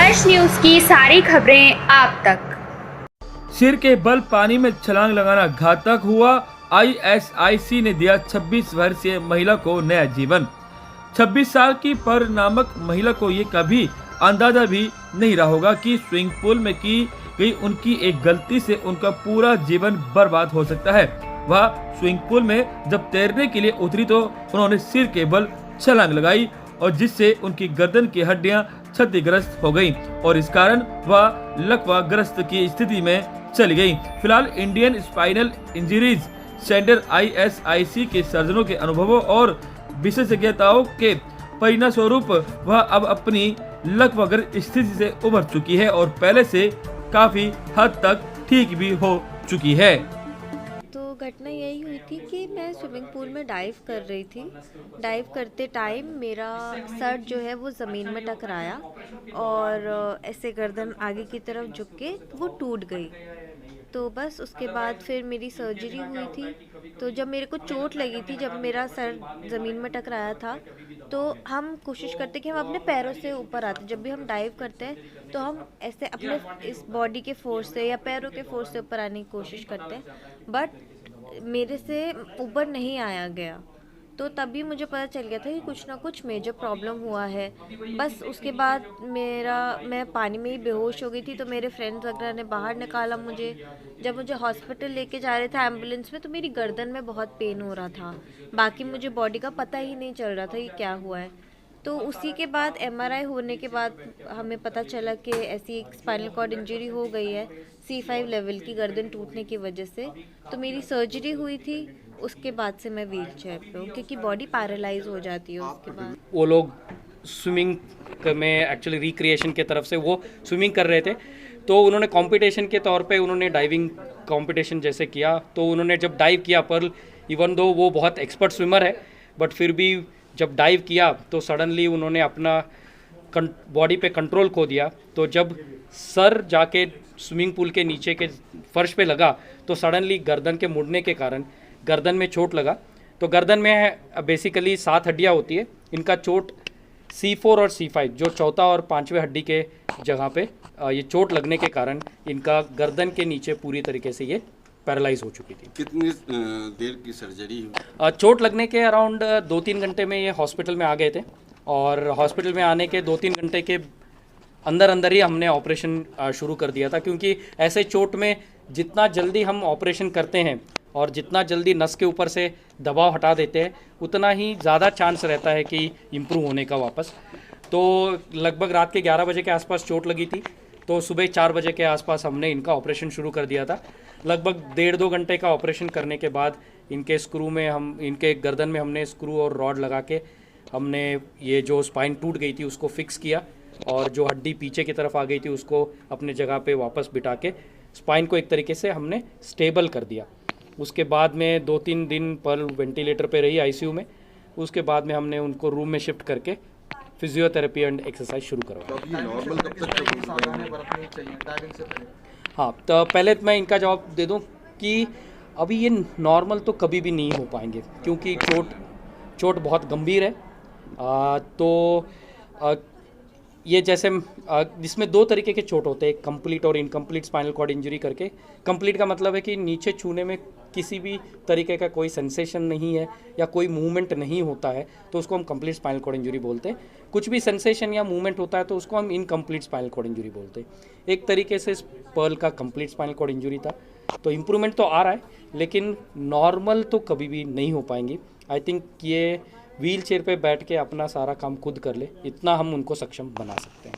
Fresh news की सारी खबरें आप तक। सिर के बल पानी में छलांग लगाना घातक हुआ। आईएसआईसी ने दिया 26 वर्षीय महिला को नया जीवन। 26 साल की पर नामक महिला को ये कभी अंदाजा भी नहीं रहा होगा कि स्विमिंग पूल में की गई उनकी एक गलती से उनका पूरा जीवन बर्बाद हो सकता है। वह स्विमिंग पूल में जब तैरने के लिए उतरी तो उन्होंने सिर के बल छलांग लगाई और जिससे उनकी गर्दन की हड्डियां क्षतिग्रस्त हो गयीं और इस कारण वह लकवाग्रस्त की स्थिति में चली गई। फिलहाल इंडियन स्पाइनल इंजरीज सेंटर आईएसआईसी के सर्जनों के अनुभवों और विशेषज्ञताओं के परिणाम स्वरूप वह अब अपनी लकवाग्रस्त स्थिति से उभर चुकी है और पहले से काफी हद तक ठीक भी हो चुकी है। तो घटना यही हुई थी कि मैं स्विमिंग पूल में डाइव कर रही थी। डाइव करते टाइम मेरा सर जो है वो ज़मीन में टकराया और ऐसे गर्दन आगे की तरफ झुक के वो टूट गई। तो बस उसके बाद फिर मेरी सर्जरी हुई थी। तो जब मेरे को चोट लगी थी, जब मेरा सर ज़मीन में टकराया था, तो हम कोशिश करते कि हम अपने पैरों से ऊपर आते। जब भी हम डाइव करते हैं तो हम ऐसे अपने इस बॉडी के फोर्स से या पैरों के फोर्स से ऊपर आने की कोशिश करते हैं, बट मेरे से ऊपर नहीं आया गया। तो तभी मुझे पता चल गया था कि कुछ ना कुछ मेजर प्रॉब्लम हुआ है। बस उसके बाद मैं पानी में ही बेहोश हो गई थी। तो मेरे फ्रेंड्स वगैरह ने बाहर निकाला मुझे। जब मुझे हॉस्पिटल लेके जा रहे थे एम्बुलेंस में, तो मेरी गर्दन में बहुत पेन हो रहा था। बाकी मुझे बॉडी का पता ही नहीं चल रहा था कि क्या हुआ है। तो उसी के बाद एमआरआई होने के बाद हमें पता चला कि ऐसी एक स्पाइनल कॉर्ड इंजरी हो गई है C5 लेवल की, गर्दन टूटने की वजह से। तो मेरी सर्जरी हुई थी। उसके बाद से मैं व्हील चेयर पे हूँ क्योंकि बॉडी पैरालाइज हो जाती है उसके बाद। वो लोग स्विमिंग में एक्चुअली रिक्रिएशन के तरफ से वो स्विमिंग कर रहे थे, तो उन्होंने कंपटीशन के तौर पे उन्होंने डाइविंग कंपटीशन जैसे किया। तो उन्होंने जब डाइव किया, पर इवन दो वो बहुत एक्सपर्ट स्विमर है, बट फिर भी जब डाइव किया तो सडनली उन्होंने अपना बॉडी पे कंट्रोल खो दिया। तो जब सर जाके स्विमिंग पूल के नीचे के फर्श पे लगा तो सडनली गर्दन के मुड़ने के कारण गर्दन में चोट लगा। तो गर्दन में बेसिकली 7 हड्डियाँ होती है। इनका चोट C4 और C5 जो चौथा और पांचवें हड्डी के जगह पे ये चोट लगने के कारण इनका गर्दन के नीचे पूरी तरीके से ये पैरालाइज हो चुकी थी। कितनी देर की सर्जरी हुई? चोट लगने के अराउंड 2-3 घंटे में ये हॉस्पिटल में आ गए थे और हॉस्पिटल में आने के 2-3 घंटे के अंदर ही हमने ऑपरेशन शुरू कर दिया था, क्योंकि ऐसे चोट में जितना जल्दी हम ऑपरेशन करते हैं और जितना जल्दी नस के ऊपर से दबाव हटा देते हैं उतना ही ज़्यादा चांस रहता है कि इम्प्रूव होने का वापस। तो लगभग रात के 11 बजे के आसपास चोट लगी थी, तो सुबह 4 बजे के आसपास हमने इनका ऑपरेशन शुरू कर दिया था। लगभग 1.5-2 घंटे का ऑपरेशन करने के बाद इनके गर्दन में हमने स्क्रू और रॉड लगा के हमने ये जो स्पाइन टूट गई थी उसको फिक्स किया और जो हड्डी पीछे की तरफ आ गई थी उसको अपने जगह पे वापस बिठा के स्पाइन को एक तरीके से हमने स्टेबल कर दिया। उसके बाद में 2-3 दिन पर वेंटिलेटर पे रही आईसीयू में। उसके बाद में हमने उनको रूम में शिफ्ट करके फिजियोथेरेपी एंड एक्सरसाइज शुरू करवाया। हाँ, तो पहले मैं इनका जवाब दे दूं कि अभी ये नॉर्मल तो कभी भी नहीं हो पाएंगे, क्योंकि चोट बहुत गंभीर है। ये जैसे जिसमें 2 तरीके के चोट होते हैं, कंप्लीट और इनकम्प्लीट स्पाइनल कॉर्ड इंजरी करके। कंप्लीट का मतलब है कि नीचे छूने में किसी भी तरीके का कोई सेंसेशन नहीं है या कोई मूवमेंट नहीं होता है, तो उसको हम कंप्लीट स्पाइनल कॉर्ड इंजरी बोलते हैं। कुछ भी सेंसेशन या मूवमेंट होता है तो उसको हम इनकम्प्लीट स्पाइनल कॉर्ड इंजरी बोलते हैं। एक तरीके से पर्ल का कंप्लीट स्पाइनल कॉर्ड इंजरी था। तो इम्प्रूवमेंट तो आ रहा है, लेकिन नॉर्मल तो कभी भी नहीं हो पाएंगी। आई थिंक ये व्हील चेयर पे बैठ के अपना सारा काम खुद कर ले, इतना हम उनको सक्षम बना सकते हैं।